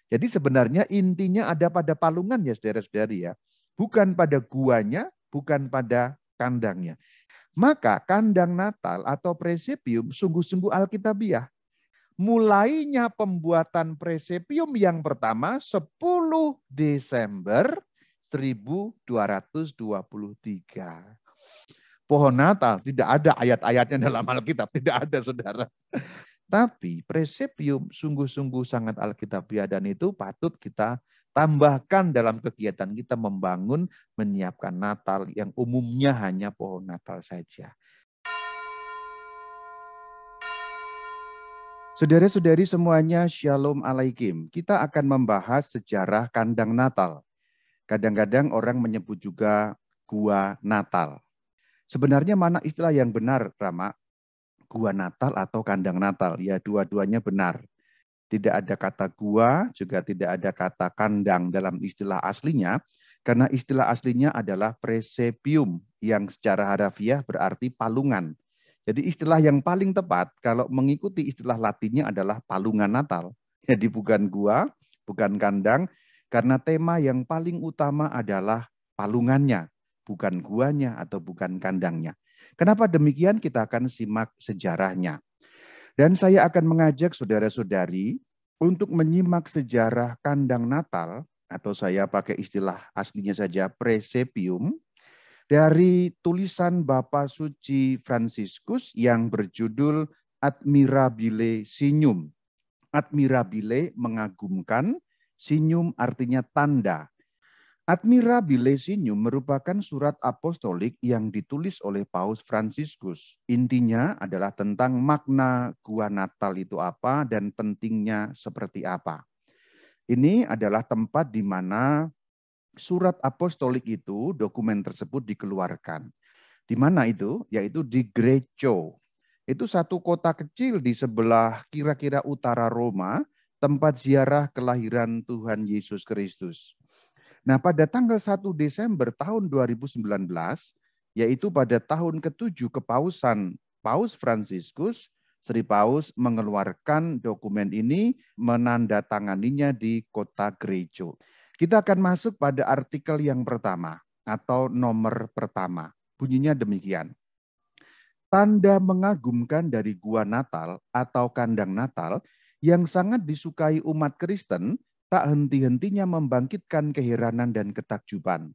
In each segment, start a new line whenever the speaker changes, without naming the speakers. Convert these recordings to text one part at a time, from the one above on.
Jadi sebenarnya intinya ada pada palungan ya saudara-saudari ya. Bukan pada guanya, bukan pada kandangnya. Maka kandang Natal atau presepium sungguh-sungguh alkitabiah. Mulainya pembuatan presepium yang pertama 10 Desember 1223. Pohon Natal tidak ada ayat-ayatnya dalam Alkitab, tidak ada saudara. Tapi presepium sungguh-sungguh sangat alkitabiah dan itu patut kita tambahkan dalam kegiatan kita membangun, menyiapkan Natal yang umumnya hanya pohon Natal saja. Saudara-saudari semuanya, Shalom Alaikum. Kita akan membahas sejarah kandang Natal. Kadang-kadang orang menyebut juga gua Natal. Sebenarnya mana istilah yang benar, Rama? Gua Natal atau kandang Natal? Ya, dua-duanya benar. Tidak ada kata gua, juga tidak ada kata kandang dalam istilah aslinya, karena istilah aslinya adalah presepium, yang secara harafiah berarti palungan. Jadi istilah yang paling tepat kalau mengikuti istilah latinnya adalah palungan Natal. Jadi bukan gua, bukan kandang, karena tema yang paling utama adalah palungannya, bukan guanya atau bukan kandangnya. Kenapa demikian? Kita akan simak sejarahnya. Dan saya akan mengajak saudara-saudari untuk menyimak sejarah kandang Natal, atau saya pakai istilah aslinya saja presepium, dari tulisan Bapak Suci Fransiskus yang berjudul Admirabile Signum. Admirabile mengagumkan, signum artinya tanda. Admirabile Signum merupakan surat apostolik yang ditulis oleh Paus Fransiskus. Intinya adalah tentang makna gua Natal itu apa dan pentingnya seperti apa. Ini adalah tempat di mana surat apostolik itu, dokumen tersebut dikeluarkan. Di mana itu? Yaitu di Greccio. Itu satu kota kecil di sebelah kira-kira utara Roma, tempat ziarah kelahiran Tuhan Yesus Kristus. Nah, pada tanggal 1 Desember tahun 2019, yaitu pada tahun ke-7 kepausan Paus Fransiskus, Sri Paus mengeluarkan dokumen ini, menandatanganinya di kota Greccio. Kita akan masuk pada artikel yang pertama atau nomor pertama. Bunyinya demikian. Tanda mengagumkan dari gua Natal atau kandang Natal yang sangat disukai umat Kristen tak henti-hentinya membangkitkan keheranan dan ketakjuban.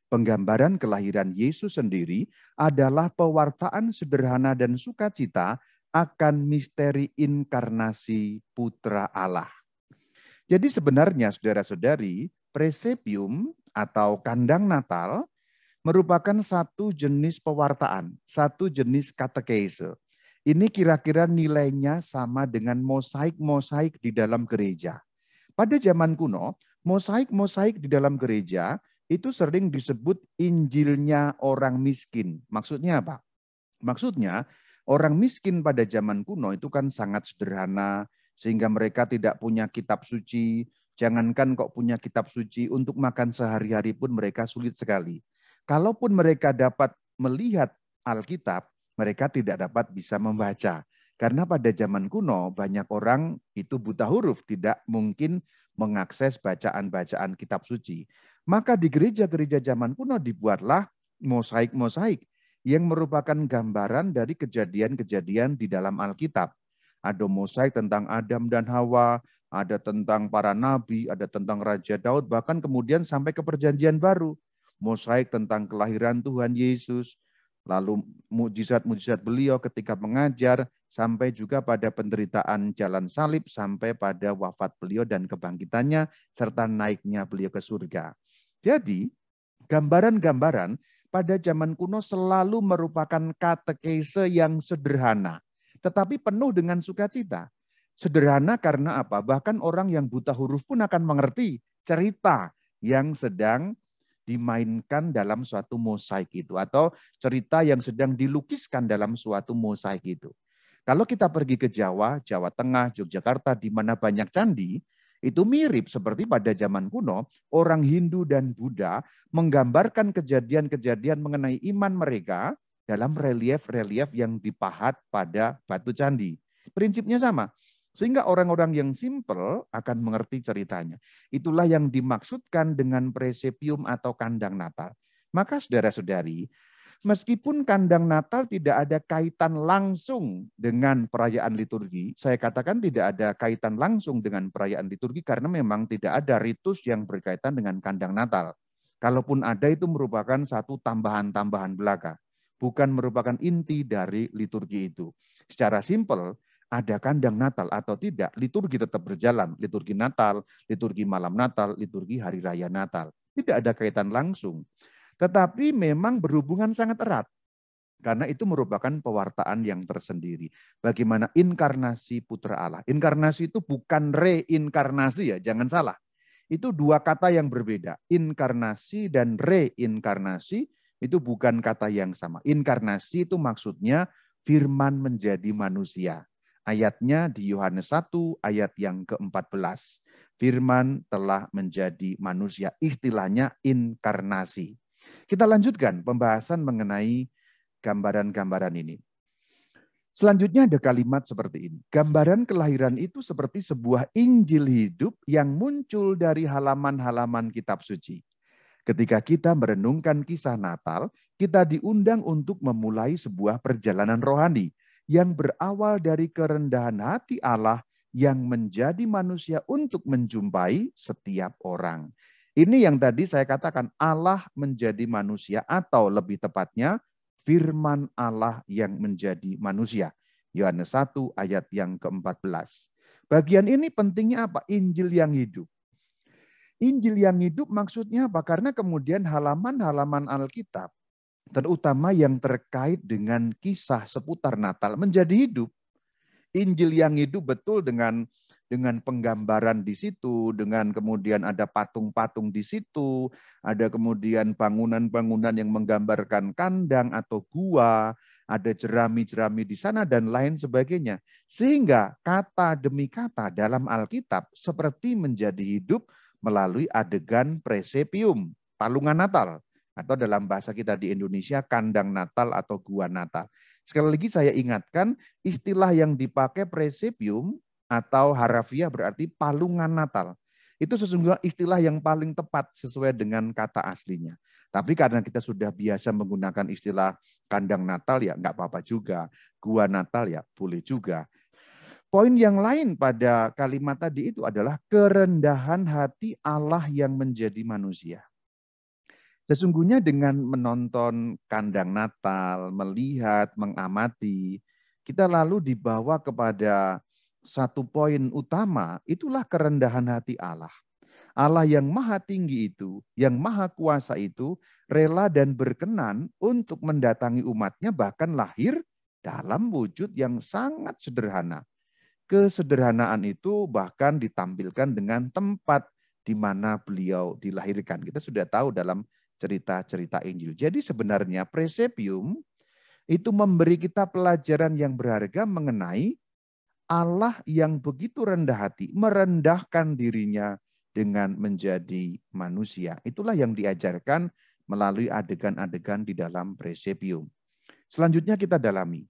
Penggambaran kelahiran Yesus sendiri adalah pewartaan sederhana dan sukacita akan misteri inkarnasi Putra Allah. Jadi sebenarnya saudara-saudari, presepium atau kandang Natal merupakan satu jenis pewartaan, satu jenis katekese. Ini kira-kira nilainya sama dengan mosaik-mosaik di dalam gereja. Pada zaman kuno, mosaik-mosaik di dalam gereja itu sering disebut Injilnya orang miskin. Maksudnya apa? Maksudnya orang miskin pada zaman kuno itu kan sangat sederhana, sehingga mereka tidak punya kitab suci. Jangankan kok punya kitab suci, untuk makan sehari-hari pun mereka sulit sekali. Kalaupun mereka dapat melihat Alkitab, mereka tidak dapat bisa membaca. Karena pada zaman kuno banyak orang itu buta huruf, tidak mungkin mengakses bacaan-bacaan kitab suci. Maka di gereja-gereja zaman kuno dibuatlah mosaik-mosaik yang merupakan gambaran dari kejadian-kejadian di dalam Alkitab. Ada mosaik tentang Adam dan Hawa, ada tentang para nabi, ada tentang Raja Daud, bahkan kemudian sampai ke Perjanjian Baru. Mosaik tentang kelahiran Tuhan Yesus, lalu mujizat-mujizat beliau ketika mengajar, sampai juga pada penderitaan jalan salib, sampai pada wafat beliau dan kebangkitannya, serta naiknya beliau ke surga. Jadi, gambaran-gambaran pada zaman kuno selalu merupakan katekese yang sederhana, tetapi penuh dengan sukacita. Sederhana karena apa? Bahkan orang yang buta huruf pun akan mengerti cerita yang sedang dimainkan dalam suatu mosaik itu, atau cerita yang sedang dilukiskan dalam suatu mosaik itu. Kalau kita pergi ke Jawa, Jawa Tengah, Yogyakarta, di mana banyak candi, itu mirip seperti pada zaman kuno, orang Hindu dan Buddha menggambarkan kejadian-kejadian mengenai iman mereka dalam relief-relief yang dipahat pada batu candi. Prinsipnya sama. Sehingga orang-orang yang simpel akan mengerti ceritanya. Itulah yang dimaksudkan dengan presepium atau kandang Natal. Maka saudara-saudari, meskipun kandang Natal tidak ada kaitan langsung dengan perayaan liturgi, saya katakan tidak ada kaitan langsung dengan perayaan liturgi karena memang tidak ada ritus yang berkaitan dengan kandang Natal. Kalaupun ada itu merupakan satu tambahan-tambahan belaka, bukan merupakan inti dari liturgi itu. Secara simpel, ada kandang Natal atau tidak, liturgi tetap berjalan. Liturgi Natal, liturgi malam Natal, liturgi hari raya Natal. Tidak ada kaitan langsung. Tetapi memang berhubungan sangat erat. Karena itu merupakan pewartaan yang tersendiri. Bagaimana inkarnasi Putra Allah. Inkarnasi itu bukan reinkarnasi ya, jangan salah. Itu dua kata yang berbeda. Inkarnasi dan reinkarnasi itu bukan kata yang sama. Inkarnasi itu maksudnya firman menjadi manusia. Ayatnya di Yohanes 1 ayat yang ke-14. Firman telah menjadi manusia. Istilahnya inkarnasi. Kita lanjutkan pembahasan mengenai gambaran-gambaran ini. Selanjutnya ada kalimat seperti ini. Gambaran kelahiran itu seperti sebuah Injil hidup yang muncul dari halaman-halaman kitab suci. Ketika kita merenungkan kisah Natal, kita diundang untuk memulai sebuah perjalanan rohani yang berawal dari kerendahan hati Allah yang menjadi manusia untuk menjumpai setiap orang. Ini yang tadi saya katakan Allah menjadi manusia atau lebih tepatnya firman Allah yang menjadi manusia. Yohanes 1 ayat yang ke-14. Bagian ini pentingnya apa? Injil yang hidup. Injil yang hidup maksudnya apa? Karena kemudian halaman-halaman Alkitab, terutama yang terkait dengan kisah seputar Natal, menjadi hidup. Injil yang hidup betul dengan penggambaran di situ, dengan kemudian ada patung-patung di situ, ada kemudian bangunan-bangunan yang menggambarkan kandang atau gua, ada jerami-jerami di sana dan lain sebagainya. Sehingga kata demi kata dalam Alkitab seperti menjadi hidup melalui adegan presepium, palungan Natal, atau dalam bahasa kita di Indonesia kandang Natal atau gua Natal. Sekali lagi saya ingatkan, istilah yang dipakai presepium atau harafiah berarti palungan Natal. Itu sesungguhnya istilah yang paling tepat sesuai dengan kata aslinya. Tapi karena kita sudah biasa menggunakan istilah kandang Natal, ya nggak apa-apa juga. Gua Natal ya boleh juga. Poin yang lain pada kalimat tadi itu adalah kerendahan hati Allah yang menjadi manusia. Sesungguhnya dengan menonton kandang Natal, melihat, mengamati, kita lalu dibawa kepada satu poin utama, itulah kerendahan hati Allah. Allah yang maha tinggi itu, yang maha kuasa itu, rela dan berkenan untuk mendatangi umatnya bahkan lahir dalam wujud yang sangat sederhana. Kesederhanaan itu bahkan ditampilkan dengan tempat di mana beliau dilahirkan. Kita sudah tahu dalam cerita-cerita Injil. Jadi sebenarnya presepium itu memberi kita pelajaran yang berharga mengenai Allah yang begitu rendah hati, merendahkan dirinya dengan menjadi manusia. Itulah yang diajarkan melalui adegan-adegan di dalam presepium. Selanjutnya kita dalami.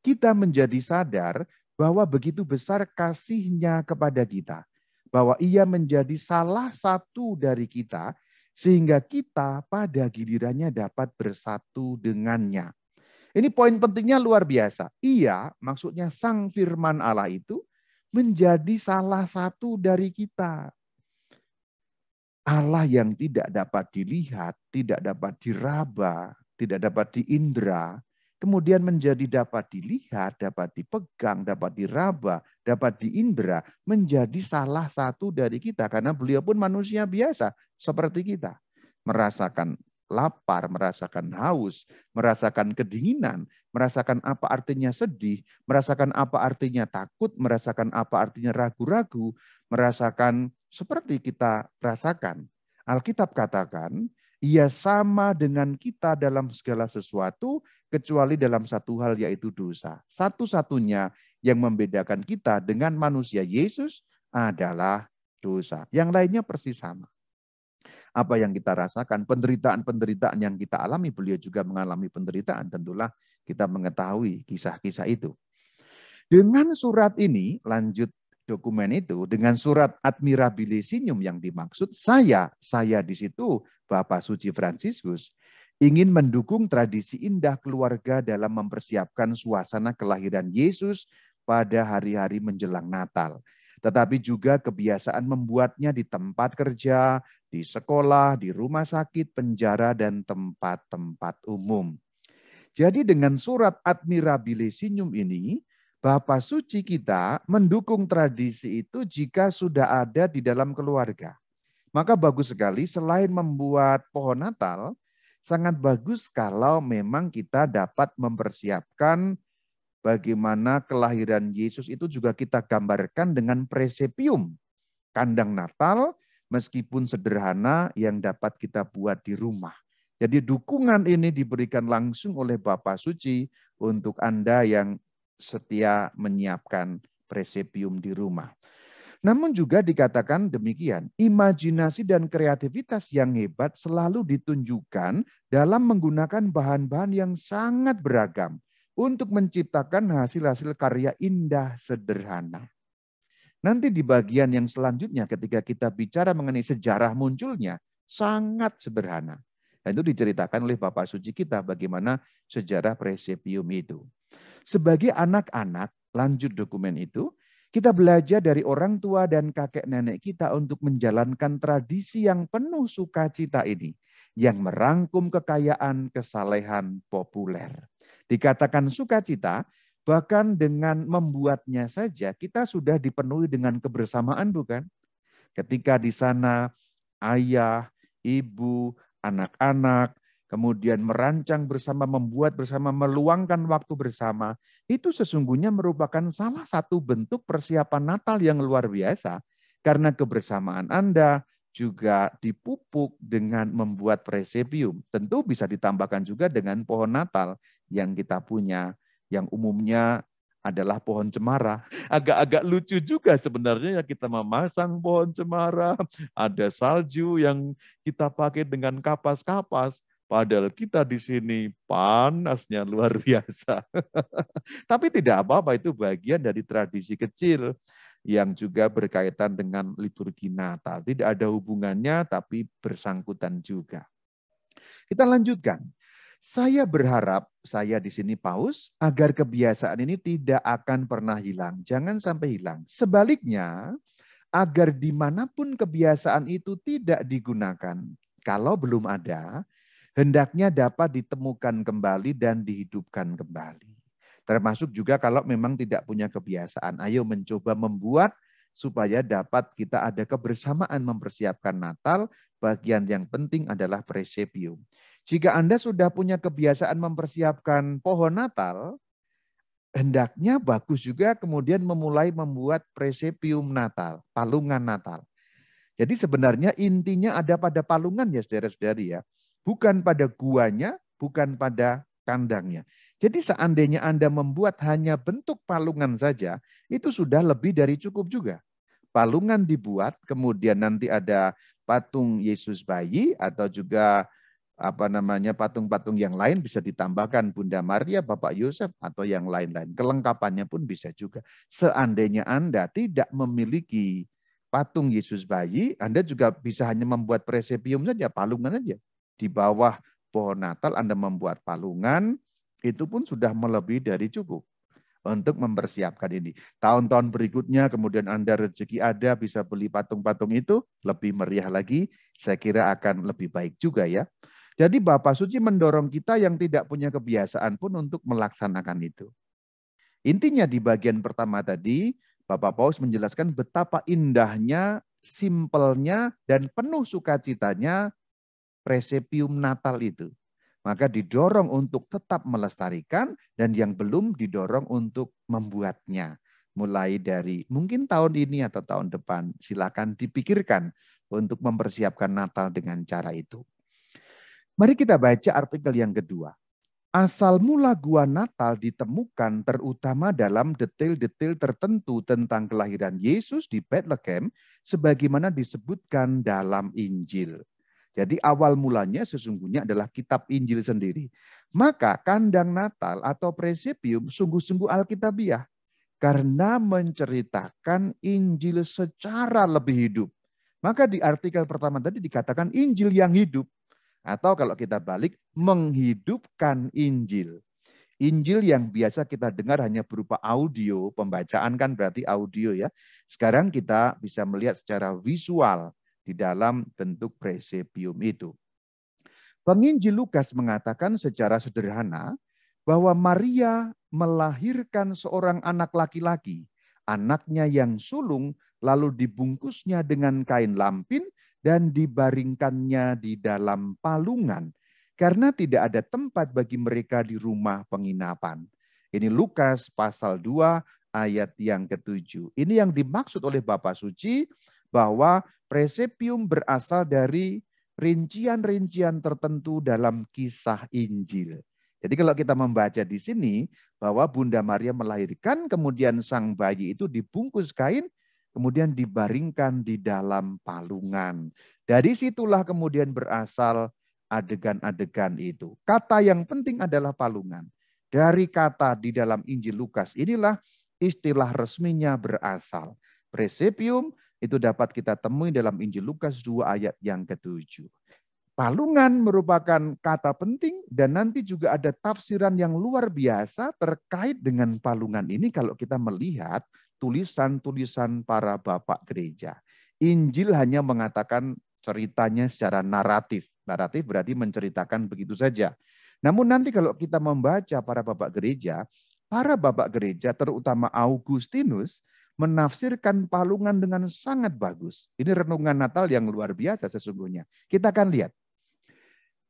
Kita menjadi sadar bahwa begitu besar kasihnya kepada kita. Bahwa ia menjadi salah satu dari kita, sehingga kita pada gilirannya dapat bersatu dengannya. Ini poin pentingnya luar biasa. Ia, maksudnya Sang Firman Allah itu, menjadi salah satu dari kita. Allah yang tidak dapat dilihat, tidak dapat diraba, tidak dapat diindra, kemudian menjadi dapat dilihat, dapat dipegang, dapat diraba, dapat diindra, menjadi salah satu dari kita. Karena beliau pun manusia biasa seperti kita. Merasakan lapar, merasakan haus, merasakan kedinginan, merasakan apa artinya sedih, merasakan apa artinya takut, merasakan apa artinya ragu-ragu, merasakan seperti kita rasakan. Alkitab katakan, ia sama dengan kita dalam segala sesuatu, kecuali dalam satu hal yaitu dosa. Satu-satunya yang membedakan kita dengan manusia Yesus adalah dosa. Yang lainnya persis sama. Apa yang kita rasakan, penderitaan-penderitaan yang kita alami, beliau juga mengalami penderitaan. Tentulah kita mengetahui kisah-kisah itu. Dengan surat ini, lanjut dokumen itu dengan surat Admirabilisium yang dimaksud, saya di situ Bapak Suci Fransiskus ingin mendukung tradisi indah keluarga dalam mempersiapkan suasana kelahiran Yesus pada hari-hari menjelang Natal. Tetapi juga kebiasaan membuatnya di tempat kerja, di sekolah, di rumah sakit, penjara, dan tempat-tempat umum. Jadi dengan surat Admirabilisium ini, Bapak Suci kita mendukung tradisi itu jika sudah ada di dalam keluarga. Maka bagus sekali selain membuat pohon Natal, sangat bagus kalau memang kita dapat mempersiapkan bagaimana kelahiran Yesus itu juga kita gambarkan dengan presepium, kandang Natal, meskipun sederhana yang dapat kita buat di rumah. Jadi dukungan ini diberikan langsung oleh Bapak Suci untuk Anda yang setia menyiapkan presepium di rumah. Namun juga dikatakan demikian, imajinasi dan kreativitas yang hebat selalu ditunjukkan dalam menggunakan bahan-bahan yang sangat beragam untuk menciptakan hasil-hasil karya indah sederhana. Nanti di bagian yang selanjutnya ketika kita bicara mengenai sejarah munculnya, sangat sederhana. Dan itu diceritakan oleh Bapak Suci kita bagaimana sejarah presepium itu. Sebagai anak-anak, lanjut dokumen itu, kita belajar dari orang tua dan kakek nenek kita untuk menjalankan tradisi yang penuh sukacita ini, yang merangkum kekayaan, kesalehan populer. Dikatakan sukacita, bahkan dengan membuatnya saja kita sudah dipenuhi dengan kebersamaan, bukan? Ketika di sana ayah, ibu, anak-anak, kemudian merancang bersama, membuat bersama, meluangkan waktu bersama, itu sesungguhnya merupakan salah satu bentuk persiapan Natal yang luar biasa. Karena kebersamaan Anda juga dipupuk dengan membuat presepium. Tentu bisa ditambahkan juga dengan pohon Natal yang kita punya, yang umumnya adalah pohon cemara. Agak-agak lucu juga sebenarnya ya kita memasang pohon cemara, ada salju yang kita pakai dengan kapas-kapas. Padahal kita di sini panasnya luar biasa. Tapi tidak apa-apa, itu bagian dari tradisi kecil yang juga berkaitan dengan liturgi Natal. Tidak ada hubungannya, tapi bersangkutan juga. Kita lanjutkan. Saya berharap, saya di sini Paus, agar kebiasaan ini tidak akan pernah hilang. Jangan sampai hilang. Sebaliknya, agar dimanapun kebiasaan itu tidak digunakan, kalau belum ada, hendaknya dapat ditemukan kembali dan dihidupkan kembali. Termasuk juga kalau memang tidak punya kebiasaan, ayo mencoba membuat supaya dapat kita ada kebersamaan mempersiapkan Natal. Bagian yang penting adalah presepium. Jika Anda sudah punya kebiasaan mempersiapkan pohon Natal, hendaknya bagus juga kemudian memulai membuat presepium Natal, palungan Natal. Jadi sebenarnya intinya ada pada palungan ya saudara-saudari ya. Bukan pada guanya, bukan pada kandangnya. Jadi seandainya Anda membuat hanya bentuk palungan saja, itu sudah lebih dari cukup juga. Palungan dibuat, kemudian nanti ada patung Yesus bayi atau juga patung-patung yang lain bisa ditambahkan Bunda Maria, Bapak Yosef atau yang lain-lain. Kelengkapannya pun bisa juga. Seandainya Anda tidak memiliki patung Yesus bayi, Anda juga bisa hanya membuat presepium saja, palungan saja. Di bawah pohon Natal Anda membuat palungan, itu pun sudah melebihi dari cukup untuk mempersiapkan ini. Tahun-tahun berikutnya kemudian Anda rezeki ada bisa beli patung-patung itu, lebih meriah lagi, saya kira akan lebih baik juga ya. Jadi Bapak Suci mendorong kita yang tidak punya kebiasaan pun untuk melaksanakan itu. Intinya di bagian pertama tadi, Bapak Paus menjelaskan betapa indahnya, simpelnya, dan penuh sukacitanya presepium Natal itu. Maka didorong untuk tetap melestarikan dan yang belum didorong untuk membuatnya. Mulai dari mungkin tahun ini atau tahun depan, silakan dipikirkan untuk mempersiapkan Natal dengan cara itu. Mari kita baca artikel yang kedua. Asal mula gua Natal ditemukan terutama dalam detail-detail tertentu tentang kelahiran Yesus di Bethlehem sebagaimana disebutkan dalam Injil. Jadi awal mulanya sesungguhnya adalah kitab Injil sendiri. Maka kandang Natal atau presepium sungguh-sungguh alkitabiah. karena menceritakan Injil secara lebih hidup. Maka di artikel pertama tadi dikatakan Injil yang hidup. Atau kalau kita balik, menghidupkan Injil. Injil yang biasa kita dengar hanya berupa audio, pembacaan kan berarti audio ya. Sekarang kita bisa melihat secara visual di dalam bentuk presepium itu. Penginjil Lukas mengatakan secara sederhana bahwa Maria melahirkan seorang anak laki-laki. Anaknya yang sulung lalu dibungkusnya dengan kain lampin dan dibaringkannya di dalam palungan. Karena tidak ada tempat bagi mereka di rumah penginapan. Ini Lukas pasal 2 ayat yang ke-7. Ini yang dimaksud oleh Bapak Suci bahwa presepium berasal dari rincian-rincian tertentu dalam kisah Injil. Jadi kalau kita membaca di sini bahwa Bunda Maria melahirkan, kemudian sang bayi itu dibungkus kain, kemudian dibaringkan di dalam palungan. Dari situlah kemudian berasal adegan-adegan itu. Kata yang penting adalah palungan. Dari kata di dalam Injil Lukas inilah istilah resminya berasal. Presepium itu dapat kita temui dalam Injil Lukas 2 ayat yang ke-7. Palungan merupakan kata penting dan nanti juga ada tafsiran yang luar biasa terkait dengan palungan ini kalau kita melihat tulisan-tulisan para bapak gereja. Injil hanya mengatakan ceritanya secara naratif. Naratif berarti menceritakan begitu saja. Namun nanti kalau kita membaca para bapak gereja terutama Augustinus menafsirkan palungan dengan sangat bagus. Ini renungan Natal yang luar biasa sesungguhnya. Kita akan lihat.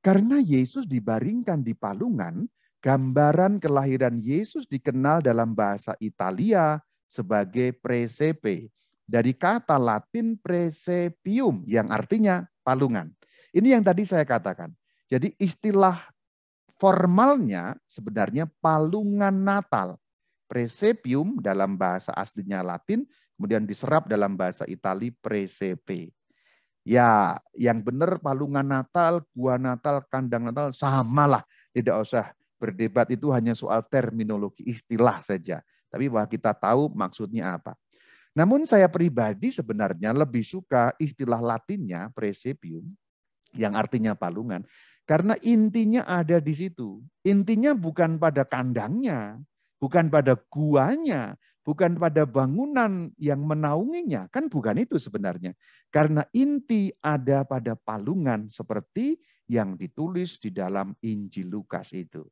Karena Yesus dibaringkan di palungan, gambaran kelahiran Yesus dikenal dalam bahasa Italia sebagai presepe. Dari kata Latin presepium yang artinya palungan. Ini yang tadi saya katakan. Jadi istilah formalnya sebenarnya palungan Natal. Presepium dalam bahasa aslinya Latin, kemudian diserap dalam bahasa Itali presepe. Ya, yang benar palungan Natal, gua Natal, kandang Natal, samalah. Tidak usah berdebat, itu hanya soal terminologi, istilah saja. Tapi bahwa kita tahu maksudnya apa. Namun saya pribadi sebenarnya lebih suka istilah Latinnya presepium, yang artinya palungan. Karena intinya ada di situ. Intinya bukan pada kandangnya, bukan pada guanya, bukan pada bangunan yang menaunginya. Kan bukan itu sebenarnya. Karena inti ada pada palungan seperti yang ditulis di dalam Injil Lukas itu.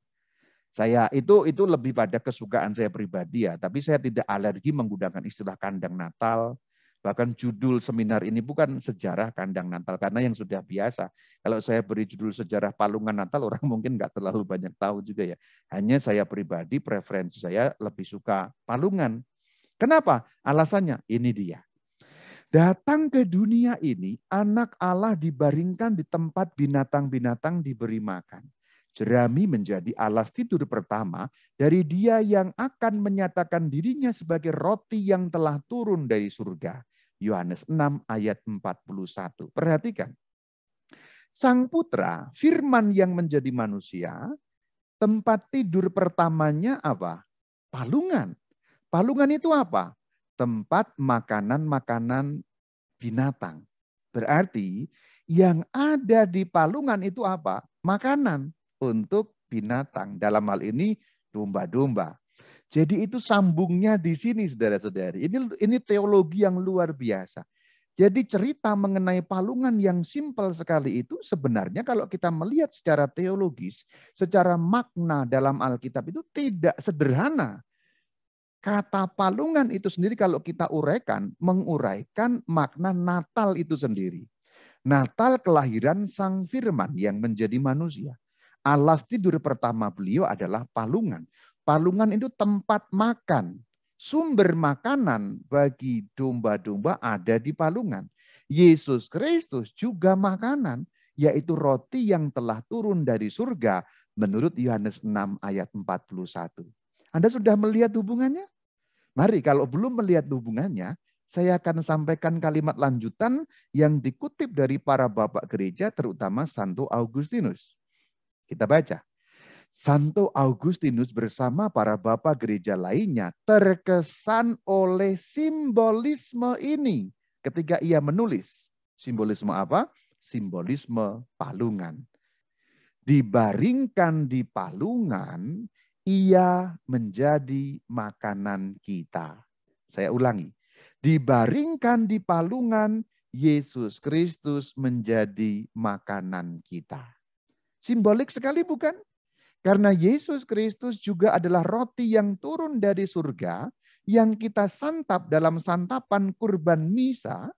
Saya itu lebih pada kesukaan saya pribadi ya, tapi saya tidak alergi menggunakan istilah kandang Natal. Bahkan judul seminar ini bukan sejarah kandang Natal karena yang sudah biasa. Kalau saya beri judul sejarah palungan Natal orang mungkin nggak terlalu banyak tahu juga ya. Hanya saya pribadi preferensi saya lebih suka palungan. Kenapa? Alasannya ini dia. Datang ke dunia ini, anak Allah dibaringkan di tempat binatang-binatang diberi makan. Jerami menjadi alas tidur pertama dari Dia yang akan menyatakan dirinya sebagai roti yang telah turun dari surga. Yohanes 6 ayat 41. Perhatikan. Sang putra, firman yang menjadi manusia, tempat tidur pertamanya apa? Palungan. Palungan itu apa? Tempat makanan-makanan binatang. Berarti yang ada di palungan itu apa? Makanan untuk binatang. Dalam hal ini domba-domba. Jadi itu sambungnya di sini saudara-saudari. Ini teologi yang luar biasa. Jadi cerita mengenai palungan yang simpel sekali itu sebenarnya kalau kita melihat secara teologis, secara makna dalam Alkitab itu tidak sederhana. Kata palungan itu sendiri kalau kita uraikan, menguraikan makna Natal itu sendiri. Natal kelahiran Sang Firman yang menjadi manusia. Alas tidur pertama beliau adalah palungan. Palungan itu tempat makan. Sumber makanan bagi domba-domba ada di palungan. Yesus Kristus juga makanan, yaitu roti yang telah turun dari surga menurut Yohanes 6 ayat 41. Anda sudah melihat hubungannya? Mari kalau belum melihat hubungannya, saya akan sampaikan kalimat lanjutan yang dikutip dari para bapak gereja, terutama Santo Augustinus. Kita baca. Santo Augustinus bersama para bapak gereja lainnya terkesan oleh simbolisme ini ketika ia menulis. Simbolisme apa? Simbolisme palungan. Dibaringkan di palungan, ia menjadi makanan kita. Saya ulangi. Dibaringkan di palungan, Yesus Kristus menjadi makanan kita. Simbolik sekali bukan? Karena Yesus Kristus juga adalah roti yang turun dari surga, yang kita santap dalam santapan kurban misa,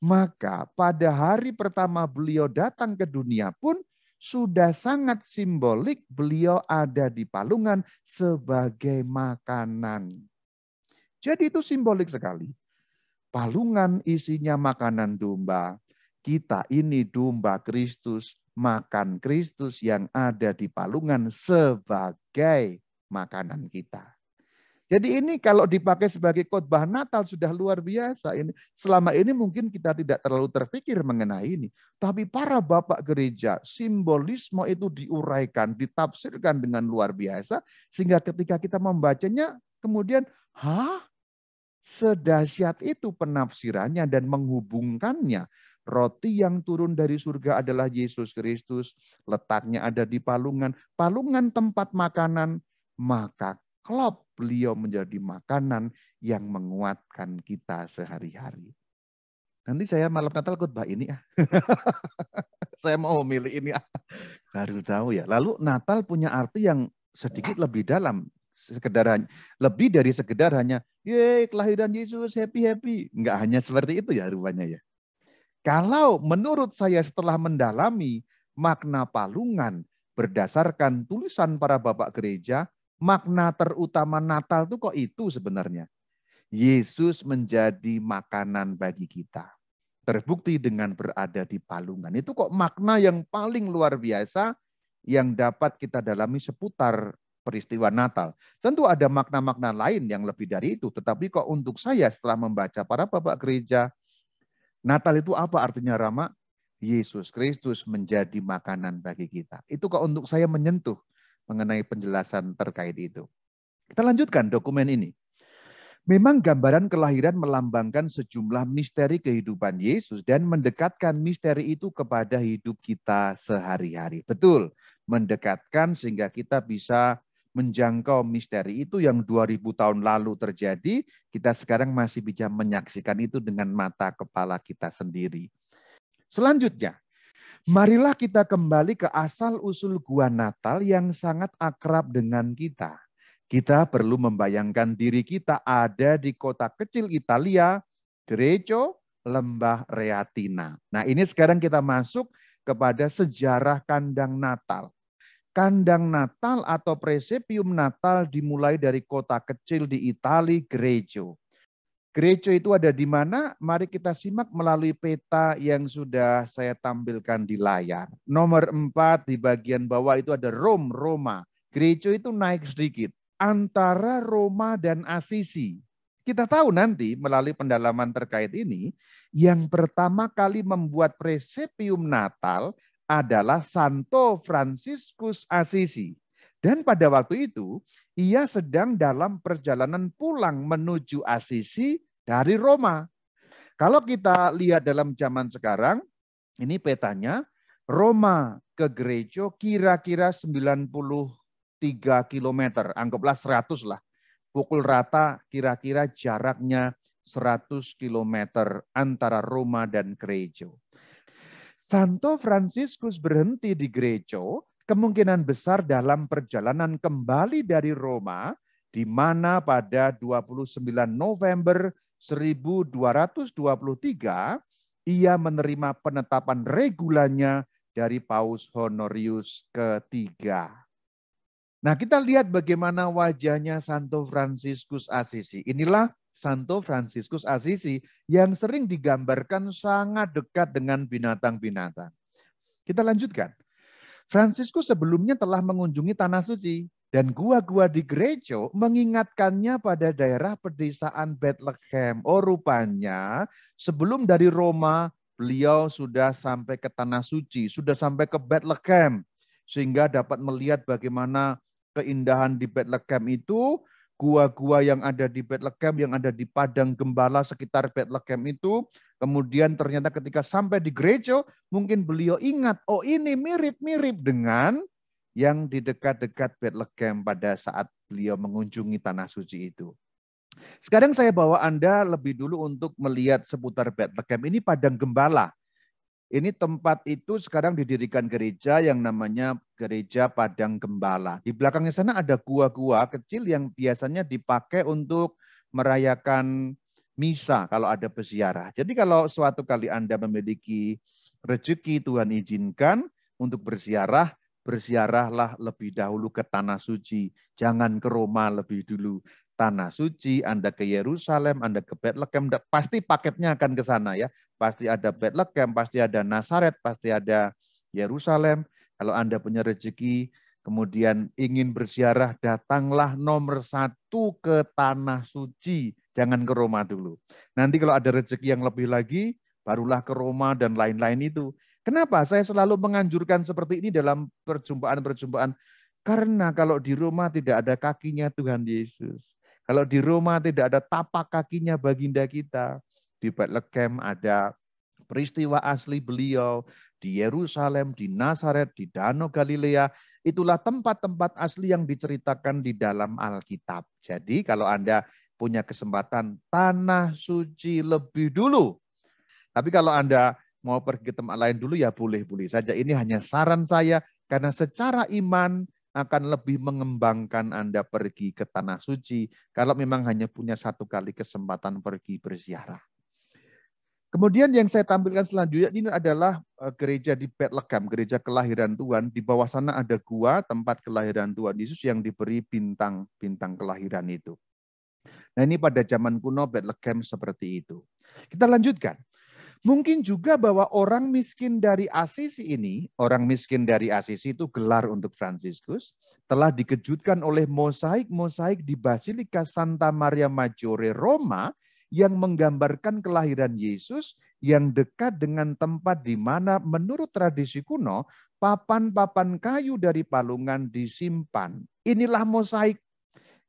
maka pada hari pertama beliau datang ke dunia pun sudah sangat simbolik beliau ada di palungan sebagai makanan. Jadi itu simbolik sekali. Palungan isinya makanan domba. Kita ini domba Kristus, makan Kristus yang ada di palungan sebagai makanan kita. Jadi ini kalau dipakai sebagai khotbah Natal sudah luar biasa. Ini selama ini mungkin kita tidak terlalu terpikir mengenai ini. Tapi para bapak gereja, simbolisme itu diuraikan, ditafsirkan dengan luar biasa. Sehingga ketika kita membacanya, kemudian, sedahsyat itu penafsirannya dan menghubungkannya. Roti yang turun dari surga adalah Yesus Kristus. Letaknya ada di palungan. Palungan tempat makanan. Maka klop beliau menjadi makanan yang menguatkan kita sehari-hari. Nanti saya malam Natal khotbah ini. Saya mau memilih ini. Baru tahu ya. Lalu Natal punya arti yang sedikit lebih dalam. Lebih dari sekedar hanya yeay kelahiran Yesus happy. Enggak hanya seperti itu ya rupanya ya. Kalau menurut saya setelah mendalami makna palungan berdasarkan tulisan para bapak gereja, makna terutama Natal itu kok itu sebenarnya. Yesus menjadi makanan bagi kita. Terbukti dengan berada di palungan. Itu kok makna yang paling luar biasa yang dapat kita dalami seputar peristiwa Natal. Tentu ada makna-makna lain yang lebih dari itu. Tetapi kok untuk saya setelah membaca para bapak gereja, Natal itu apa artinya Rama? Yesus Kristus menjadi makanan bagi kita. Itu kok untuk saya menyentuh mengenai penjelasan terkait itu. Kita lanjutkan dokumen ini. Memang gambaran kelahiran melambangkan sejumlah misteri kehidupan Yesus dan mendekatkan misteri itu kepada hidup kita sehari-hari. Betul, mendekatkan sehingga kita bisa menjangkau misteri itu yang 2000 tahun lalu terjadi, kita sekarang masih bisa menyaksikan itu dengan mata kepala kita sendiri. Selanjutnya, marilah kita kembali ke asal-usul gua Natal yang sangat akrab dengan kita. Kita perlu membayangkan diri kita ada di kota kecil Italia, Greco, Lembah Reatina. Nah ini sekarang kita masuk kepada sejarah kandang Natal. Kandang Natal atau Presepium Natal dimulai dari kota kecil di Italia, Greco. Greco itu ada di mana? Mari kita simak melalui peta yang sudah saya tampilkan di layar. Nomor 4 di bagian bawah itu ada Roma. Greco itu naik sedikit. Antara Roma dan Asisi. Kita tahu nanti melalui pendalaman terkait ini, yang pertama kali membuat Presepium Natal adalah Santo Fransiskus Asisi. Dan pada waktu itu, ia sedang dalam perjalanan pulang menuju Asisi dari Roma. Kalau kita lihat dalam zaman sekarang, ini petanya, Roma ke Greco kira-kira 93 km, anggaplah 100 lah. Pukul rata kira-kira jaraknya 100 km antara Roma dan Greco. Santo Fransiskus berhenti di Greco, kemungkinan besar dalam perjalanan kembali dari Roma, di mana pada 29 November 1223, ia menerima penetapan regulanya dari Paus Honorius ketiga. Nah kita lihat bagaimana wajahnya Santo Fransiskus Asisi. Inilah Santo Fransiskus Asisi yang sering digambarkan sangat dekat dengan binatang-binatang. Kita lanjutkan. Fransiskus sebelumnya telah mengunjungi Tanah Suci dan gua-gua di Greco mengingatkannya pada daerah pedesaan Bethlehem. Oh rupanya sebelum dari Roma beliau sudah sampai ke Tanah Suci, sudah sampai ke Bethlehem. sehingga dapat melihat bagaimana keindahan di Bethlehem itu, gua-gua yang ada di Bethlehem, yang ada di padang gembala sekitar Bethlehem itu. Kemudian ternyata ketika sampai di gereja, mungkin beliau ingat, oh ini mirip-mirip dengan yang di dekat-dekat Bethlehem pada saat beliau mengunjungi tanah suci itu. Sekarang saya bawa Anda lebih dulu untuk melihat seputar Bethlehem. Ini padang gembala. Ini tempat itu sekarang didirikan gereja yang namanya Gereja Padang Gembala. Di belakangnya sana ada gua-gua kecil yang biasanya dipakai untuk merayakan misa kalau ada peziarah. Jadi kalau suatu kali Anda memiliki rezeki, Tuhan izinkan untuk berziarah, berziarahlah lebih dahulu ke Tanah Suci. Jangan ke Roma lebih dulu. Tanah Suci, Anda ke Yerusalem, Anda ke Bethlehem, pasti paketnya akan ke sana ya. Pasti ada Bethlehem, pasti ada Nazaret, pasti ada Yerusalem. Kalau Anda punya rezeki, kemudian ingin berziarah, datanglah nomor 1 ke Tanah Suci. Jangan ke Roma dulu. Nanti kalau ada rezeki yang lebih lagi, barulah ke Roma dan lain-lain itu. Kenapa saya selalu menganjurkan seperti ini dalam perjumpaan-perjumpaan? Karena kalau di Roma tidak ada kakinya Tuhan Yesus. Kalau di Roma tidak ada tapak kakinya baginda kita. Di Bethlehem ada peristiwa asli beliau. Di Yerusalem, di Nazaret, di Danau Galilea. Itulah tempat-tempat asli yang diceritakan di dalam Alkitab. Jadi kalau Anda punya kesempatan tanah suci lebih dulu. Tapi kalau Anda mau pergi ke tempat lain dulu ya boleh-boleh saja. Ini hanya saran saya karena secara iman akan lebih mengembangkan Anda pergi ke Tanah Suci kalau memang hanya punya 1 kali kesempatan pergi berziarah. Kemudian yang saya tampilkan selanjutnya ini adalah gereja di Bethlehem, gereja kelahiran Tuhan. Di bawah sana ada gua tempat kelahiran Tuhan Yesus yang diberi bintang-bintang kelahiran itu. Nah ini pada zaman kuno Bethlehem seperti itu. Kita lanjutkan. Mungkin juga bahwa orang miskin dari Asisi ini, orang miskin dari Asisi itu gelar untuk Fransiskus, telah dikejutkan oleh mosaik-mosaik di Basilika Santa Maria Maggiore Roma yang menggambarkan kelahiran Yesus yang dekat dengan tempat di mana menurut tradisi kuno papan-papan kayu dari palungan disimpan. Inilah mosaik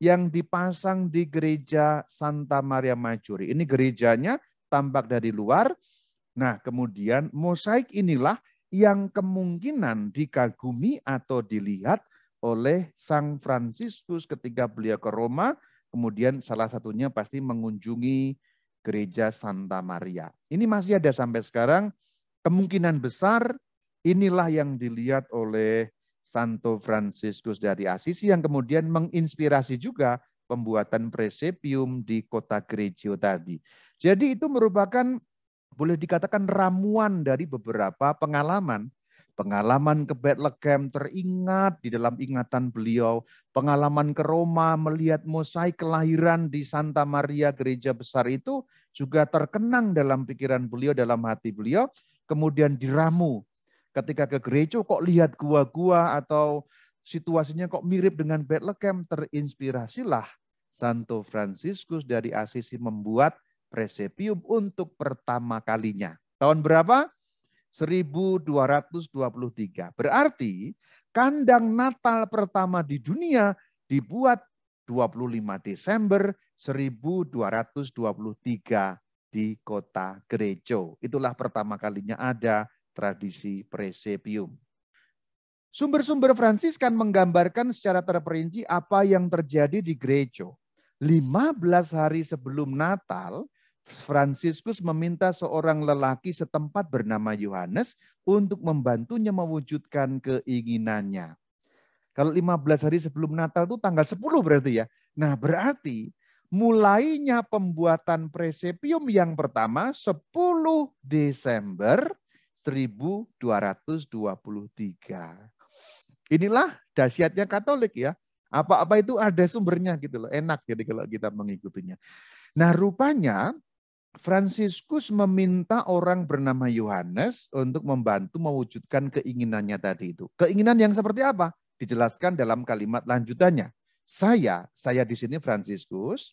yang dipasang di gereja Santa Maria Maggiore. Ini gerejanya tampak dari luar. Nah, kemudian mosaik inilah yang kemungkinan dikagumi atau dilihat oleh Sang Fransiskus ketika beliau ke Roma, kemudian salah satunya pasti mengunjungi gereja Santa Maria. Ini masih ada sampai sekarang, kemungkinan besar inilah yang dilihat oleh Santo Fransiskus dari Asisi yang kemudian menginspirasi juga pembuatan presepium di kota Greggio tadi. Jadi itu merupakan boleh dikatakan ramuan dari beberapa pengalaman. Pengalaman ke Bethlehem teringat di dalam ingatan beliau. Pengalaman ke Roma melihat mosaik kelahiran di Santa Maria gereja besar itu juga terkenang dalam pikiran beliau, dalam hati beliau. Kemudian diramu. Ketika ke gereja kok lihat gua-gua atau situasinya kok mirip dengan Bethlehem, terinspirasilah Santo Fransiskus dari Asisi membuat presepium untuk pertama kalinya. Tahun berapa? 1223. Berarti kandang Natal pertama di dunia dibuat 25 Desember 1223 di kota Greggio. Itulah pertama kalinya ada tradisi presepium. Sumber-sumber Fransiskan menggambarkan secara terperinci apa yang terjadi di Greggio. 15 hari sebelum Natal, Fransiskus meminta seorang lelaki setempat bernama Yohanes untuk membantunya mewujudkan keinginannya. Kalau 15 hari sebelum Natal itu tanggal 10 berarti ya. Nah berarti mulainya pembuatan presepium yang pertama 10 Desember 1223. Inilah dahsyatnya Katolik ya. Apa-apa itu ada sumbernya gitu loh. Enak jadi kalau kita mengikutinya. Nah rupanya Fransiskus meminta orang bernama Yohanes untuk membantu mewujudkan keinginannya tadi itu. Keinginan yang seperti apa? Dijelaskan dalam kalimat lanjutannya. Saya di sini Fransiskus,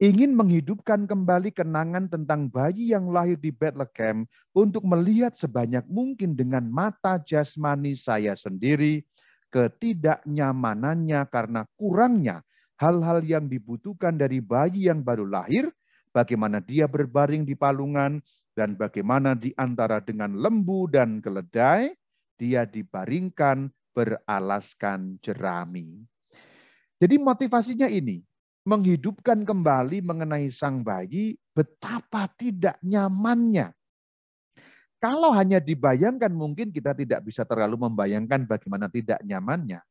ingin menghidupkan kembali kenangan tentang bayi yang lahir di Bethlehem untuk melihat sebanyak mungkin dengan mata jasmani saya sendiri ketidaknyamanannya karena kurangnya hal-hal yang dibutuhkan dari bayi yang baru lahir, bagaimana dia berbaring di palungan, dan bagaimana di antara dengan lembu dan keledai, dia dibaringkan beralaskan jerami. Jadi motivasinya ini, menghidupkan kembali mengenai sang bayi, betapa tidak nyamannya. Kalau hanya dibayangkan mungkin kita tidak bisa terlalu membayangkan bagaimana tidak nyamannya.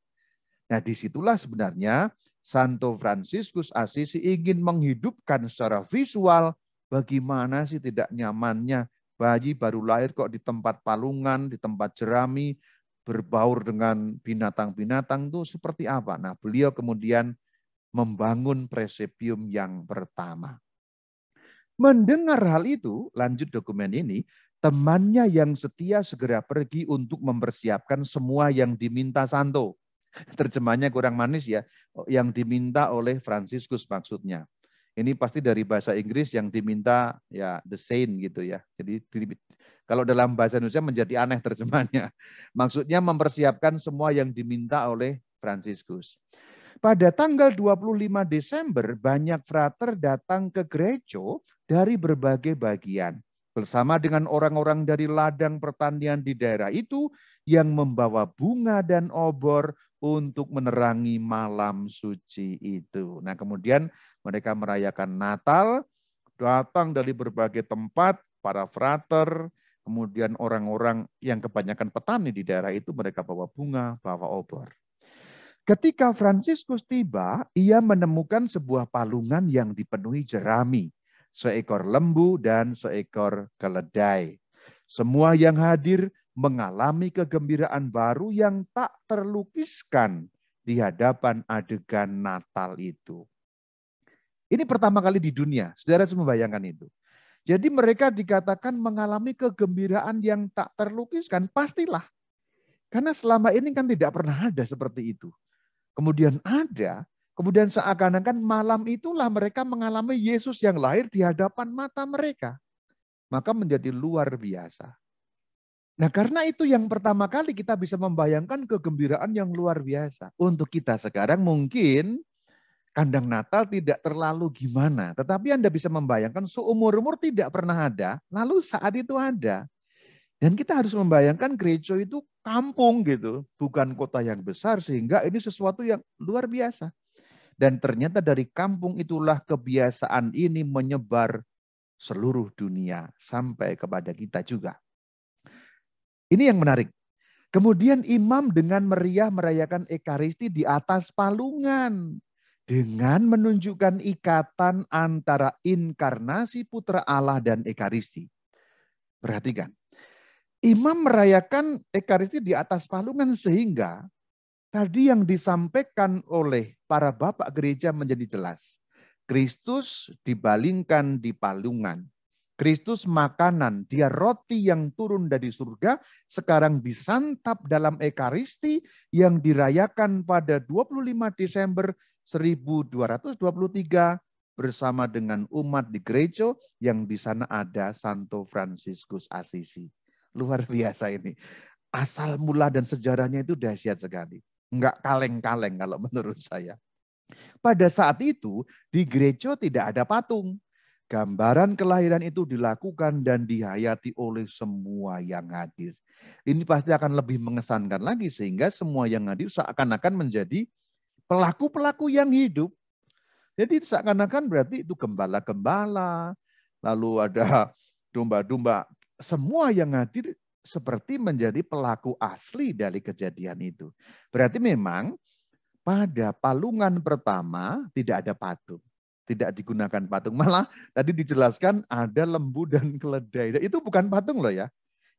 Nah disitulah sebenarnya Santo Fransiskus Assisi ingin menghidupkan secara visual bagaimana sih tidak nyamannya bayi baru lahir kok di tempat palungan, di tempat jerami, berbaur dengan binatang-binatang itu seperti apa. Nah beliau kemudian membangun presepium yang pertama. Mendengar hal itu, lanjut dokumen ini, temannya yang setia segera pergi untuk mempersiapkan semua yang diminta Santo. Terjemahnya kurang manis ya, yang diminta oleh Fransiskus maksudnya. Ini pasti dari bahasa Inggris yang diminta ya the saint gitu ya. Jadi kalau dalam bahasa Indonesia menjadi aneh terjemahnya. Maksudnya mempersiapkan semua yang diminta oleh Fransiskus. Pada tanggal 25 Desember, banyak frater datang ke gereja dari berbagai bagian. Bersama dengan orang-orang dari ladang pertanian di daerah itu yang membawa bunga dan obor untuk menerangi malam suci itu. Nah kemudian mereka merayakan Natal, datang dari berbagai tempat, para frater, kemudian orang-orang yang kebanyakan petani di daerah itu mereka bawa bunga, bawa obor. Ketika Fransiskus tiba, ia menemukan sebuah palungan yang dipenuhi jerami, seekor lembu dan seekor keledai. Semua yang hadir mengalami kegembiraan baru yang tak terlukiskan di hadapan adegan Natal itu. Ini pertama kali di dunia, saudara harus membayangkan itu. Jadi mereka dikatakan mengalami kegembiraan yang tak terlukiskan, pastilah. Karena selama ini kan tidak pernah ada seperti itu. Kemudian ada, kemudian seakan-akan malam itulah mereka mengalami Yesus yang lahir di hadapan mata mereka. Maka menjadi luar biasa. Nah karena itu yang pertama kali kita bisa membayangkan kegembiraan yang luar biasa. Untuk kita sekarang mungkin kandang Natal tidak terlalu gimana. Tetapi Anda bisa membayangkan seumur-umur tidak pernah ada, lalu saat itu ada. Dan kita harus membayangkan gereja itu kampung gitu, bukan kota yang besar sehingga ini sesuatu yang luar biasa. Dan ternyata dari kampung itulah kebiasaan ini menyebar seluruh dunia sampai kepada kita juga. Ini yang menarik. Kemudian imam dengan meriah merayakan Ekaristi di atas palungan dengan menunjukkan ikatan antara inkarnasi Putra Allah dan Ekaristi. Perhatikan. Imam merayakan Ekaristi di atas palungan sehingga tadi yang disampaikan oleh para bapak gereja menjadi jelas. Kristus dibalingkan di palungan. Kristus makanan, dia roti yang turun dari surga, sekarang disantap dalam Ekaristi yang dirayakan pada 25 Desember 1223 bersama dengan umat di gereja yang di sana ada Santo Fransiskus Assisi. Luar biasa ini. Asal mula dan sejarahnya itu dahsyat sekali. Enggak kaleng-kaleng kalau menurut saya. Pada saat itu di gereja tidak ada patung. Gambaran kelahiran itu dilakukan dan dihayati oleh semua yang hadir. Ini pasti akan lebih mengesankan lagi sehingga semua yang hadir seakan-akan menjadi pelaku-pelaku yang hidup. Jadi seakan-akan berarti itu gembala-gembala, lalu ada domba-domba. Semua yang hadir seperti menjadi pelaku asli dari kejadian itu. Berarti memang pada palungan pertama tidak ada patung. Tidak digunakan patung. Malah tadi dijelaskan ada lembu dan keledai. Itu bukan patung loh ya.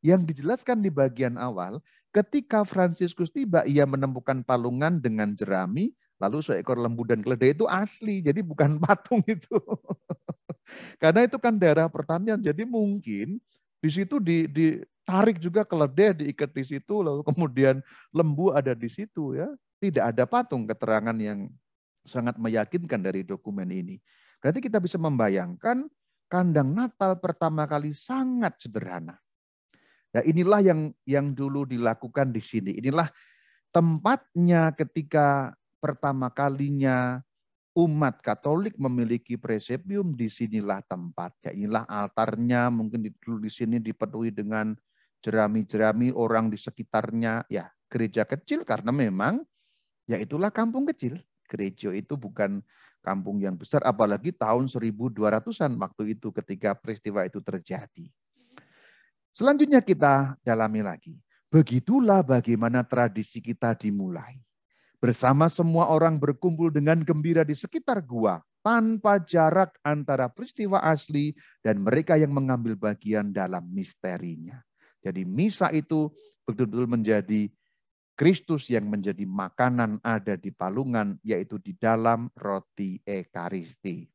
Yang dijelaskan di bagian awal, ketika Fransiskus tiba, ia menemukan palungan dengan jerami, lalu seekor lembu dan keledai itu asli. Jadi bukan patung itu. Karena itu kan daerah pertanian, jadi mungkin di situ ditarik juga keledai diikat di situ, lalu kemudian lembu ada di situ ya. Tidak ada patung, keterangan yang sangat meyakinkan dari dokumen ini. Berarti kita bisa membayangkan kandang Natal pertama kali sangat sederhana. Nah, inilah yang dulu dilakukan di sini. Inilah tempatnya ketika pertama kalinya umat Katolik memiliki presepium, disinilah tempatnya. Inilah altarnya, mungkin dulu di sini dipenuhi dengan jerami-jerami orang di sekitarnya. Ya, gereja kecil karena memang ya itulah kampung kecil. Gereja itu bukan kampung yang besar, apalagi tahun 1200-an waktu itu ketika peristiwa itu terjadi. Selanjutnya kita dalami lagi. Begitulah bagaimana tradisi kita dimulai. Bersama semua orang berkumpul dengan gembira di sekitar gua, tanpa jarak antara peristiwa asli dan mereka yang mengambil bagian dalam misterinya. Jadi misa itu betul-betul menjadi Kristus yang menjadi makanan ada di palungan, yaitu di dalam roti Ekaristi.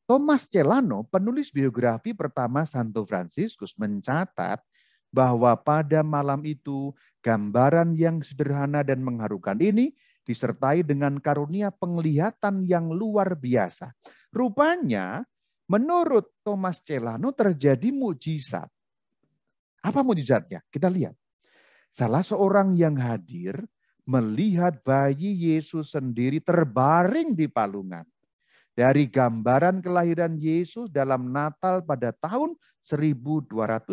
Thomas Celano, penulis biografi pertama Santo Fransiskus, mencatat bahwa pada malam itu gambaran yang sederhana dan mengharukan ini disertai dengan karunia penglihatan yang luar biasa. Rupanya menurut Thomas Celano terjadi mukjizat. Apa mukjizatnya? Kita lihat. Salah seorang yang hadir melihat bayi Yesus sendiri terbaring di palungan. Dari gambaran kelahiran Yesus dalam Natal pada tahun 1223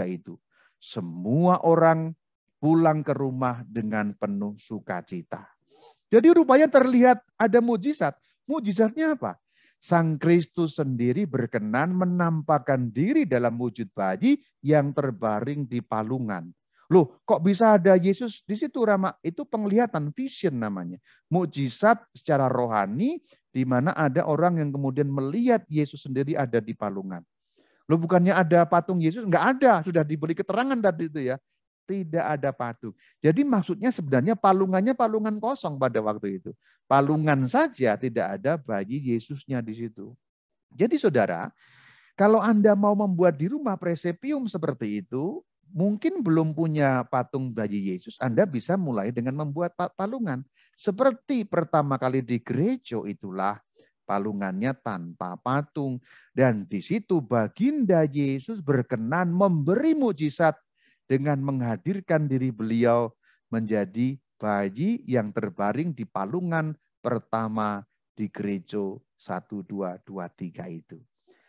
itu. Semua orang pulang ke rumah dengan penuh sukacita. Jadi rupanya terlihat ada mujizat. Mujizatnya apa? Sang Kristus sendiri berkenan menampakkan diri dalam wujud bayi yang terbaring di palungan. Loh, kok bisa ada Yesus di situ, Rama? Itu penglihatan, vision namanya. Mukjizat secara rohani di mana ada orang yang kemudian melihat Yesus sendiri ada di palungan. Loh, bukannya ada patung Yesus? Enggak ada, sudah diberi keterangan tadi itu ya. Tidak ada patung. Jadi maksudnya sebenarnya palungannya palungan kosong pada waktu itu. Palungan saja, tidak ada bayi Yesusnya di situ. Jadi saudara, kalau Anda mau membuat di rumah presepium seperti itu, mungkin belum punya patung bayi Yesus, Anda bisa mulai dengan membuat palungan. Seperti pertama kali di gereja itulah palungannya tanpa patung. Dan di situ baginda Yesus berkenan memberi mukjizat dengan menghadirkan diri beliau menjadi bayi yang terbaring di palungan pertama di gereja 1223 itu.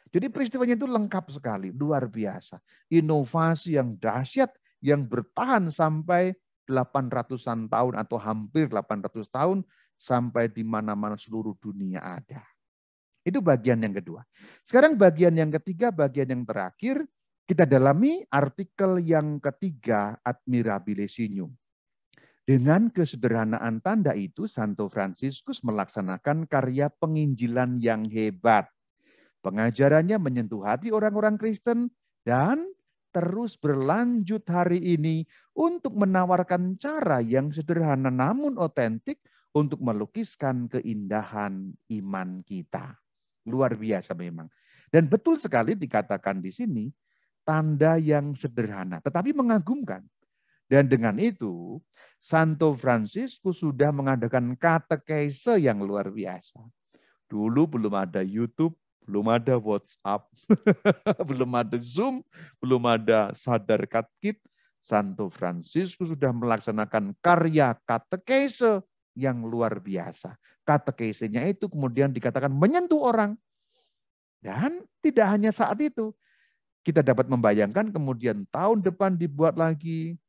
Jadi peristiwanya itu lengkap sekali, luar biasa. Inovasi yang dahsyat yang bertahan sampai 800-an tahun atau hampir 800 tahun sampai di mana-mana seluruh dunia ada. Itu bagian yang kedua. Sekarang bagian yang ketiga, bagian yang terakhir, kita dalami artikel yang ketiga, Admirabile Signum. Dengan kesederhanaan tanda itu, Santo Fransiskus melaksanakan karya penginjilan yang hebat. Pengajarannya menyentuh hati orang-orang Kristen dan terus berlanjut hari ini untuk menawarkan cara yang sederhana namun otentik untuk melukiskan keindahan iman kita. Luar biasa memang. Dan betul sekali dikatakan di sini, tanda yang sederhana tetapi mengagumkan. Dan dengan itu, Santo Fransiskus sudah mengadakan katekese yang luar biasa. Dulu belum ada YouTube, belum ada WhatsApp, belum ada Zoom, belum ada Sadarkat Kit. Santo Fransiskus sudah melaksanakan karya katekese yang luar biasa. Katekesenya itu kemudian dikatakan menyentuh orang. Dan tidak hanya saat itu. Kita dapat membayangkan kemudian tahun depan dibuat lagi.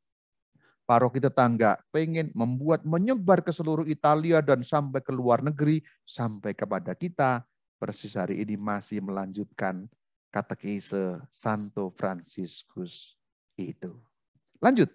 Paroki tetangga pengen membuat menyebar ke seluruh Italia dan sampai ke luar negeri. Sampai kepada kita. Persis hari ini masih melanjutkan katekese Santo Fransiskus itu. Lanjut.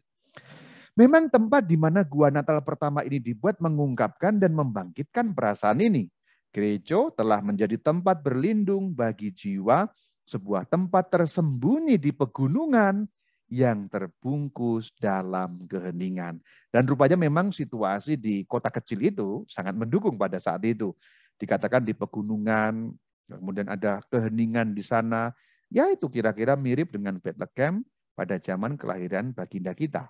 Memang tempat di mana gua Natal pertama ini dibuat mengungkapkan dan membangkitkan perasaan ini. Gereja telah menjadi tempat berlindung bagi jiwa, sebuah tempat tersembunyi di pegunungan yang terbungkus dalam keheningan. Dan rupanya memang situasi di kota kecil itu sangat mendukung pada saat itu. Dikatakan di pegunungan, kemudian ada keheningan di sana. Ya itu kira-kira mirip dengan Bethlehem pada zaman kelahiran baginda kita.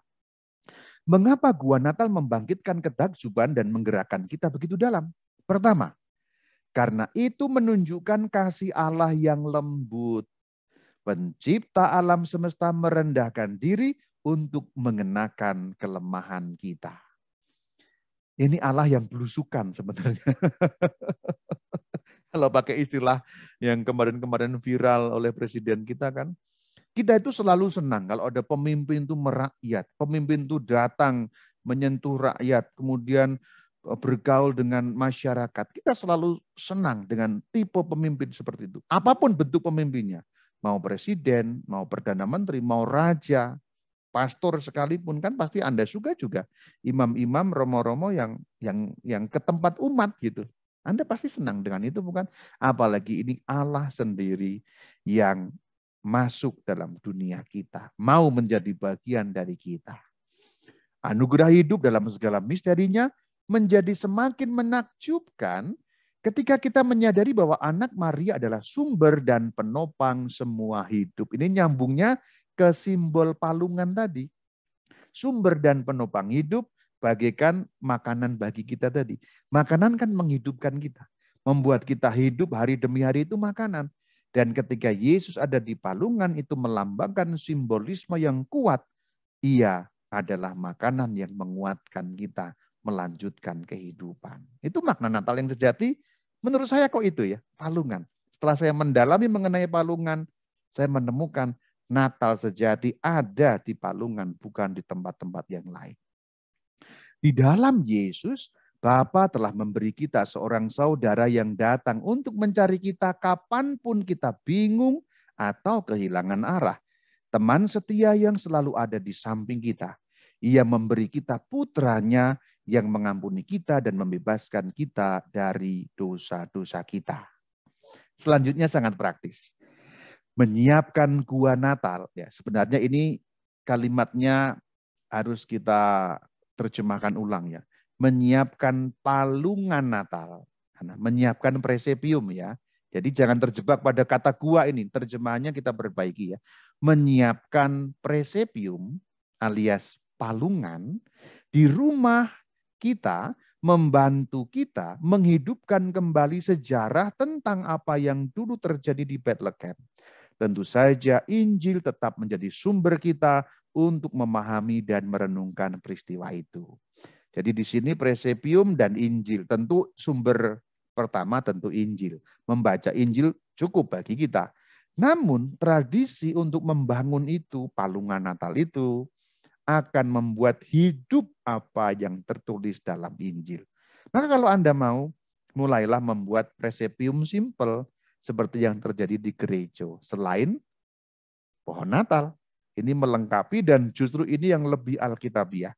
Mengapa gua Natal membangkitkan ketakjuban dan menggerakkan kita begitu dalam? Pertama, Karena itu menunjukkan kasih Allah yang lembut. Pencipta alam semesta merendahkan diri untuk mengenakan kelemahan kita. Ini Allah yang belusukan sebenarnya. Kalau pakai istilah yang kemarin-kemarin viral oleh presiden kita kan. Kita itu selalu senang kalau ada pemimpin itu merakyat. Pemimpin itu datang menyentuh rakyat. Kemudian bergaul dengan masyarakat. Kita selalu senang dengan tipe pemimpin seperti itu. Apapun bentuk pemimpinnya. Mau presiden, mau perdana menteri, mau raja, pastor sekalipun kan pasti Anda suka juga. Imam-imam, romo-romo yang ke tempat umat gitu. Anda pasti senang dengan itu bukan? Apalagi ini Allah sendiri yang masuk dalam dunia kita. Mau menjadi bagian dari kita. Anugerah hidup dalam segala misterinya menjadi semakin menakjubkan ketika kita menyadari bahwa anak Maria adalah sumber dan penopang semua hidup. Ini nyambungnya ke simbol palungan tadi. Sumber dan penopang hidup bagaikan makanan bagi kita tadi. Makanan kan menghidupkan kita. Membuat kita hidup hari demi hari itu makanan. Dan ketika Yesus ada di palungan itu melambangkan simbolisme yang kuat. Ia adalah makanan yang menguatkan kita melanjutkan kehidupan. Itu makna Natal yang sejati. Menurut saya kok itu ya, palungan. Setelah saya mendalami mengenai palungan, saya menemukan Natal sejati ada di palungan, bukan di tempat-tempat yang lain. Di dalam Yesus, Bapa telah memberi kita seorang saudara yang datang untuk mencari kita kapanpun kita bingung atau kehilangan arah. Teman setia yang selalu ada di samping kita. Ia memberi kita putranya yang mengampuni kita dan membebaskan kita dari dosa-dosa kita. Selanjutnya sangat praktis. Menyiapkan gua Natal. Ya, sebenarnya ini kalimatnya harus kita terjemahkan ulang ya. Menyiapkan palungan Natal. Nah, menyiapkan presepium ya. Jadi jangan terjebak pada kata gua ini. Terjemahannya kita perbaiki ya. Menyiapkan presepium alias palungan di rumah kita, membantu kita menghidupkan kembali sejarah tentang apa yang dulu terjadi di Bethlehem. Tentu saja Injil tetap menjadi sumber kita untuk memahami dan merenungkan peristiwa itu. Jadi di sini presepium dan Injil. Tentu sumber pertama tentu Injil. Membaca Injil cukup bagi kita. Namun tradisi untuk membangun itu, palungan Natal itu, akan membuat hidup apa yang tertulis dalam Injil. Maka kalau Anda mau, mulailah membuat presepium simple seperti yang terjadi di gereja. Selain pohon Natal, ini melengkapi dan justru ini yang lebih alkitabiah.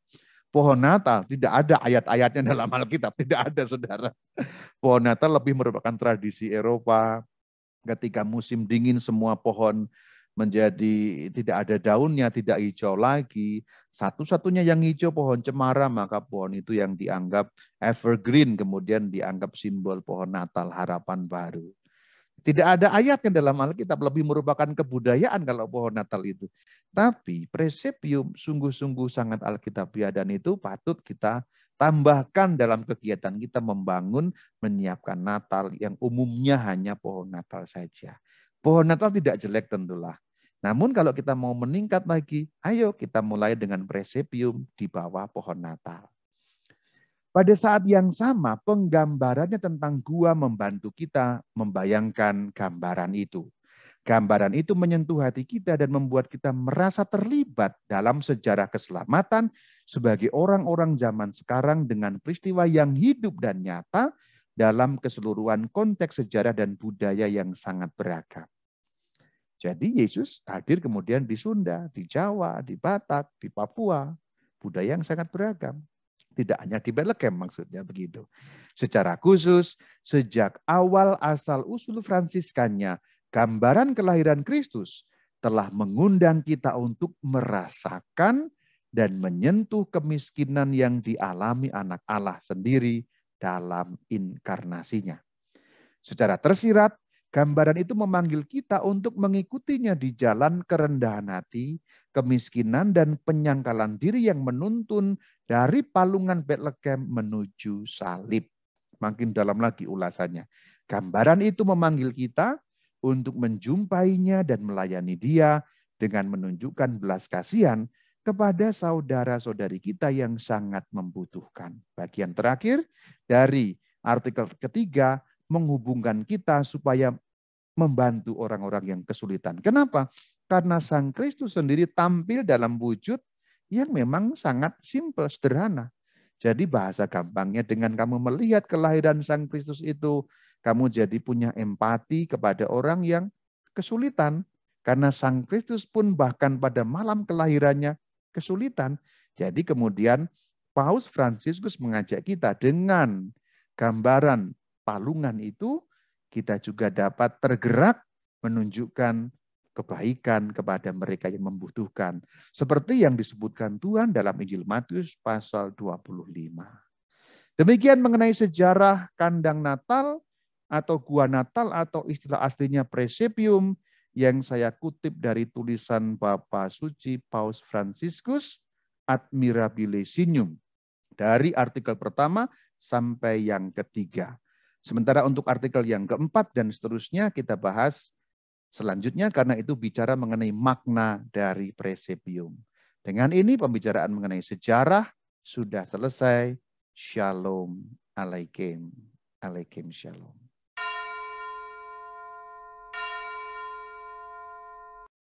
Pohon Natal tidak ada ayat-ayatnya dalam Alkitab, tidak ada saudara. Pohon Natal lebih merupakan tradisi Eropa. Ketika musim dingin semua pohon menjadi tidak ada daunnya, tidak hijau lagi. Satu-satunya yang hijau pohon cemara, maka pohon itu yang dianggap evergreen, kemudian dianggap simbol pohon Natal, harapan baru. Tidak ada ayatnya dalam Alkitab, lebih merupakan kebudayaan kalau pohon Natal itu. Tapi presepium sungguh-sungguh sangat alkitabiah dan itu patut kita tambahkan dalam kegiatan kita membangun, menyiapkan Natal yang umumnya hanya pohon Natal saja. Pohon Natal tidak jelek tentulah. Namun kalau kita mau meningkat lagi, ayo kita mulai dengan presepium di bawah pohon Natal. Pada saat yang sama, penggambarannya tentang gua membantu kita membayangkan gambaran itu. Gambaran itu menyentuh hati kita dan membuat kita merasa terlibat dalam sejarah keselamatan sebagai orang-orang zaman sekarang dengan peristiwa yang hidup dan nyata dalam keseluruhan konteks sejarah dan budaya yang sangat beragam. Jadi Yesus hadir kemudian di Sunda, di Jawa, di Batak, di Papua, budaya yang sangat beragam. Tidak hanya di Bethlehem maksudnya begitu. Secara khusus, sejak awal asal-usul Fransiskannya, gambaran kelahiran Kristus telah mengundang kita untuk merasakan dan menyentuh kemiskinan yang dialami anak Allah sendiri dalam inkarnasinya. Secara tersirat, gambaran itu memanggil kita untuk mengikutinya di jalan kerendahan hati, kemiskinan, dan penyangkalan diri yang menuntun dari palungan Bethlehem menuju salib. Makin dalam lagi ulasannya. Gambaran itu memanggil kita untuk menjumpainya dan melayani dia dengan menunjukkan belas kasihan kepada saudara-saudari kita yang sangat membutuhkan. Bagian terakhir dari artikel ketiga menghubungkan kita supaya membantu orang-orang yang kesulitan. Kenapa? Karena Sang Kristus sendiri tampil dalam wujud yang memang sangat simpel, sederhana. Jadi bahasa gampangnya dengan kamu melihat kelahiran Sang Kristus itu, kamu jadi punya empati kepada orang yang kesulitan. Karena Sang Kristus pun bahkan pada malam kelahirannya kesulitan. Jadi kemudian Paus Fransiskus mengajak kita dengan gambaran palungan itu, kita juga dapat tergerak menunjukkan kebaikan kepada mereka yang membutuhkan. Seperti yang disebutkan Tuhan dalam Injil Matius pasal 25. Demikian mengenai sejarah kandang Natal atau gua Natal atau istilah aslinya presepium yang saya kutip dari tulisan Bapa Suci Paus Fransiskus Admirabile Signum dari artikel pertama sampai yang ketiga. Sementara untuk artikel yang keempat dan seterusnya kita bahas selanjutnya karena itu bicara mengenai makna dari presepium. Dengan ini pembicaraan mengenai sejarah sudah selesai. Shalom Alaikum. Alaikum Shalom.